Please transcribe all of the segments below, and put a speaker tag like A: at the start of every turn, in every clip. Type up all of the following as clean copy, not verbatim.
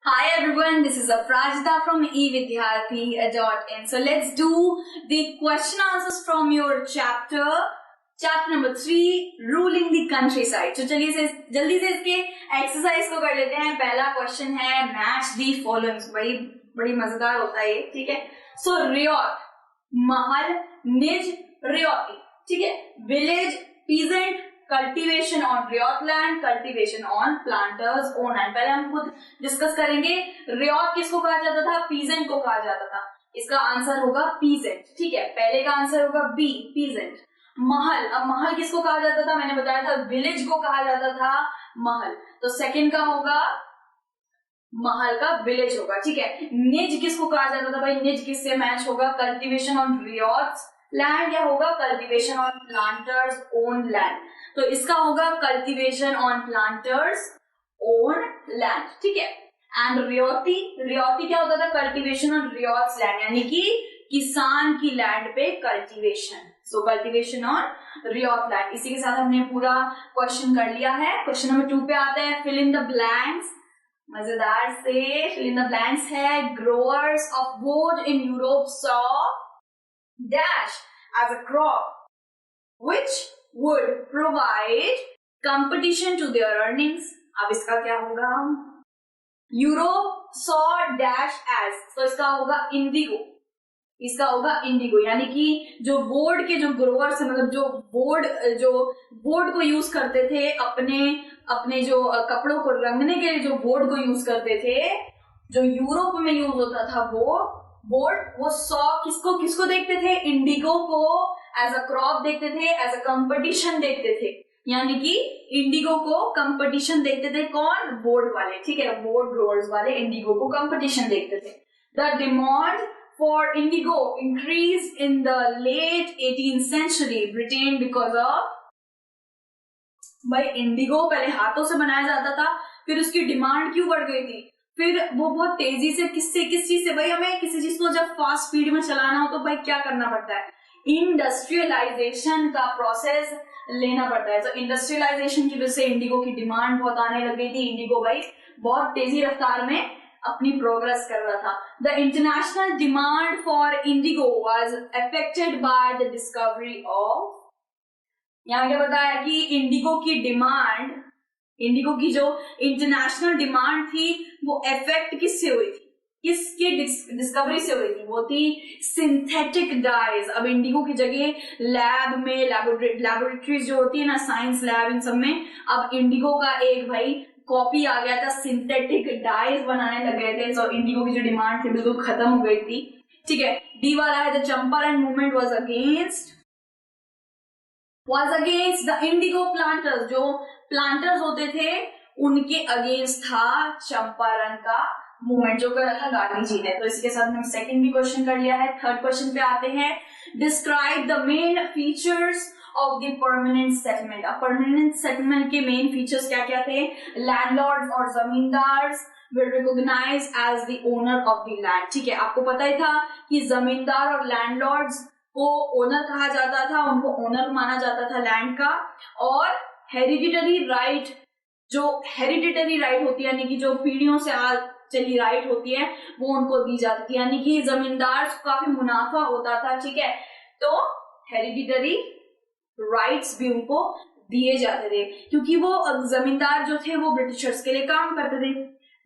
A: Hi everyone, this is Aprajita from evidyarthi.in. So let's do the question answers from your chapter number 3, ruling the countryside. तो चलिए से जल्दी से इसके exercise को कर लेते हैं. पहला क्वेश्चन है मैच दी फॉलोइंग्स. बड़ी मजेदार होता है ये, ठीक है. सो रियॉट, महल, निज, रियॉटी, ठीक है. Village, peasant, cultivation on riot land, cultivation on planters own land. पहले हम खुद डिस्कस करेंगे. रियॉट किसको कहा जाता था? पीजेंट को कहा जाता था. इसका आंसर होगा पीजेंट, ठीक है. पहले का आंसर होगा बी, पीजेंट. महल, अब महल किसको कहा जाता था? मैंने बताया था विलेज को कहा जाता था महल. तो सेकंड का होगा महल का विलेज होगा, ठीक है. निज किसको कहा जाता था भाई? निज किससे मैच होगा? कल्टीवेशन ऑन रियॉट्स लैंड या होगा cultivation on planters own land. तो इसका होगा cultivation on planters own land, ठीक है. एंड रियॉटी, रियॉटी क्या होता था? कल्टीवेशन ऑन रियॉट्स लैंड, यानी कि किसान की लैंड पे cultivation. So cultivation on riot land. इसी के साथ हमने पूरा क्वेश्चन कर लिया है. क्वेश्चन नंबर 2 पे आते हैं. Fill in the blanks. मजेदार से फिल इन द ब्लैंक्स है. Growers of wood in Europe saw dash as a crop which would provide competition to their earnings. अब इसका क्या होगा? यूरोप सॉ डैश एज, तो इसका होगा इंडिगो. इसका होगा इंडिगो, यानी कि जो बोर्ड के जो ग्रोअर्स है, मतलब जो बोर्ड को यूज करते थे अपने जो कपड़ों को रंगने के लिए जो बोर्ड को यूज करते थे, जो यूरोप में यूज होता था वो बोर्ड, वो सॉ किसको देखते थे? इंडिगो को एज अ क्रॉप देखते थे, एज अ कंपटीशन देखते थे. यानी कि इंडिगो को कंपटीशन देखते थे. कौन? बोर्ड वाले, ठीक है. बोर्ड ग्रोअर्स वाले इंडिगो को कंपटीशन देखते थे. The demand for indigo increase in the late 18th century Britain because of. भाई इंडिगो पहले हाथों से बनाया जाता था, फिर उसकी डिमांड क्यों बढ़ गई थी? फिर वो बहुत तेजी से किस चीज से? भाई हमें किसी चीज को जब फास्ट स्पीड में चलाना हो तो भाई क्या करना पड़ता है? इंडस्ट्रियलाइजेशन का प्रोसेस लेना पड़ता है. तो इंडस्ट्रियलाइजेशन की वजह से इंडिगो की डिमांड बहुत आने लग गई थी. इंडिगो भाई बहुत तेजी रफ्तार में अपनी प्रोग्रेस कर रहा था. The international demand for Indigo was affected by the discovery of. यहाँ क्या बताया कि इंडिगो की जो इंटरनेशनल डिमांड थी वो इफेक्ट किससे हुई थी? किसकी डिस्कवरी से हुई थी? वो थी सिंथेटिक डाइज. अब इंडिगो की जगह लैब में लैबोरेटरीज जो होती है ना, साइंस लैब, इन सब में अब इंडिगो का एक भाई कॉपी आ गया था. सिंथेटिक डाइज बनाने लग गए थे. सो इंडिगो की जो डिमांड थी बिल्कुल खत्म हो गई थी, ठीक है. डी वाला है the Champaran movement was against the Indigo planters. जो प्लांटर्स होते थे उनके अगेंस्ट था चंपारण का मूवमेंट जो करा था गांधी जी ने. तो इसके साथ हमने सेकंड भी क्वेश्चन कर लिया है. थर्ड क्वेश्चन पे आते हैं. Describe the main features of the permanent settlement. अब परमानेंट सेटलमेंट के मेन फीचर्स क्या क्या थे? लैंडलॉर्ड्स और zamindars will recognize as the owner of the land. ठीक है, आपको पता ही था कि जमींदार और लैंडलॉर्ड्स को ओनर कहा जाता था, उनको ओनर माना जाता था लैंड का. और हेरिडिटरी राइट, जो हेरिडिटरी राइट होती है, यानी कि जो पीढ़ियों से चली राइट होती है, वो उनको दी जाती थी. यानी कि जमींदार को काफी मुनाफा होता था, ठीक है. तो हेरिडिटरी राइट्स भी उनको दिए जाते थे, क्योंकि वो जमींदार जो थे वो ब्रिटिशर्स के लिए काम करते थे.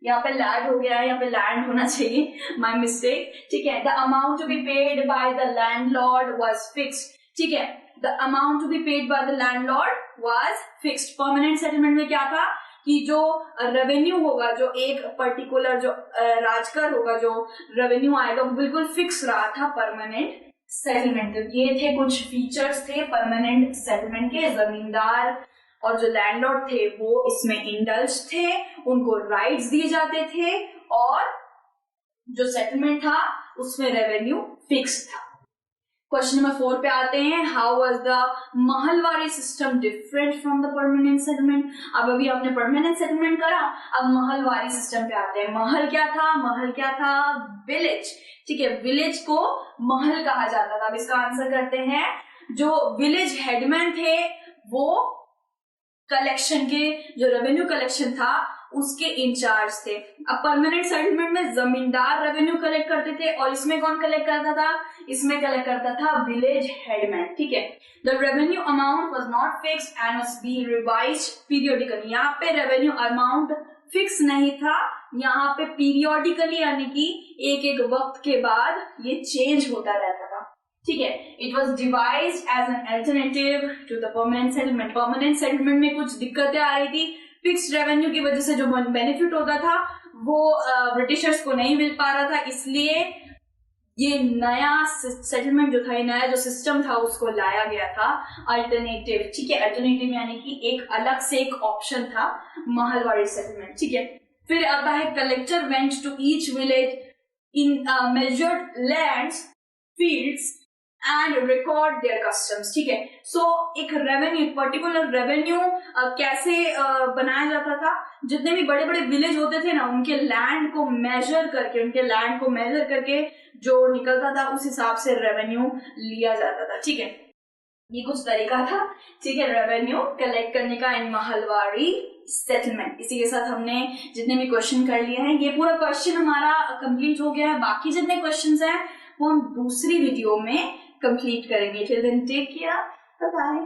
A: यहाँ पे लैंड हो गया है, यहाँ पे लैंड होना चाहिए, माय मिस्टेक, ठीक है. The amount to be paid by the landlord was fixed, ठीक है. The amount to be paid by the landlord was fixed. Permanent settlement में क्या था कि जो रेवेन्यू होगा, जो एक पर्टिकुलर जो राजकर होगा, जो रेवेन्यू आएगा वो बिल्कुल फिक्स रहा था परमानेंट सेटलमेंट. ये थे कुछ फीचर्स थे परमानेंट सेटलमेंट के. जमींदार और जो लैंडलॉर्ड थे वो इसमें इंडल्ज थे, उनको राइट्स दिए जाते थे, और जो सेटलमेंट था उसमें रेवेन्यू फिक्स था. क्वेश्चन नंबर 4 पे आते हैं. How was the Mahalwari system different from the permanent settlement. अब अभी हमने परमानेंट सेटलमेंट करा, अब महलवारी सिस्टम पे आते हैं. महल क्या था? विलेज, ठीक है. विलेज को महल कहा जाता था. अब इसका आंसर करते हैं. जो विलेज हेडमैन थे वो कलेक्शन के जो रेवेन्यू कलेक्शन था उसके इंचार्ज थे। अब परमानेंट सेटलमेंट में जमींदार रेवेन्यू कलेक्ट करते थे और इसमें कौन कलेक्ट करता था, इसमें कलेक्ट करता था विलेज हेडमैन, ठीक है। The revenue amount was not fixed and must be revised periodically. यहाँ पे रेवेन्यू अमाउंट फिक्स नहीं था, यहाँ पे पीरियडिकली यानी कि एक एक वक्त के बाद ये चेंज होता रहता था, ठीक है। It was devised as an alternative to the permanent settlement. Permanent settlement में कुछ दिक्कतें आ रही थी, फिक्स्ड रेवेन्यू की वजह से जो बेनिफिट होता था वो ब्रिटिशर्स को नहीं मिल पा रहा था, इसलिए ये नया सेटलमेंट जो था, ये नया जो सिस्टम था उसको लाया गया था अल्टरनेटिव, ठीक है। अल्टरनेटिव यानी कि एक अलग से एक ऑप्शन था महलवाड़ी सेटलमेंट, ठीक है। फिर आता है collector went to each village in measured lands fields and record their customs, ठीक है। सो एक रेवेन्यू, पर्टिकुलर रेवेन्यू कैसे बनाया जाता था, जितने भी बड़े बड़े विलेज होते थे ना, उनके लैंड को मेजर करके जो निकलता था उस हिसाब से रेवेन्यू लिया जाता था, ठीक है। ये कुछ तरीका था, ठीक है, रेवेन्यू कलेक्ट करने का इन महलवाड़ी सेटलमेंट। इसी के साथ हमने जितने भी क्वेश्चन कर लिए हैं, ये पूरा क्वेश्चन हमारा कंप्लीट हो गया है। बाकी जितने क्वेश्चंस हैं वो हम दूसरी वीडियो में कंप्लीट करेंगे। Till then take care, bye bye.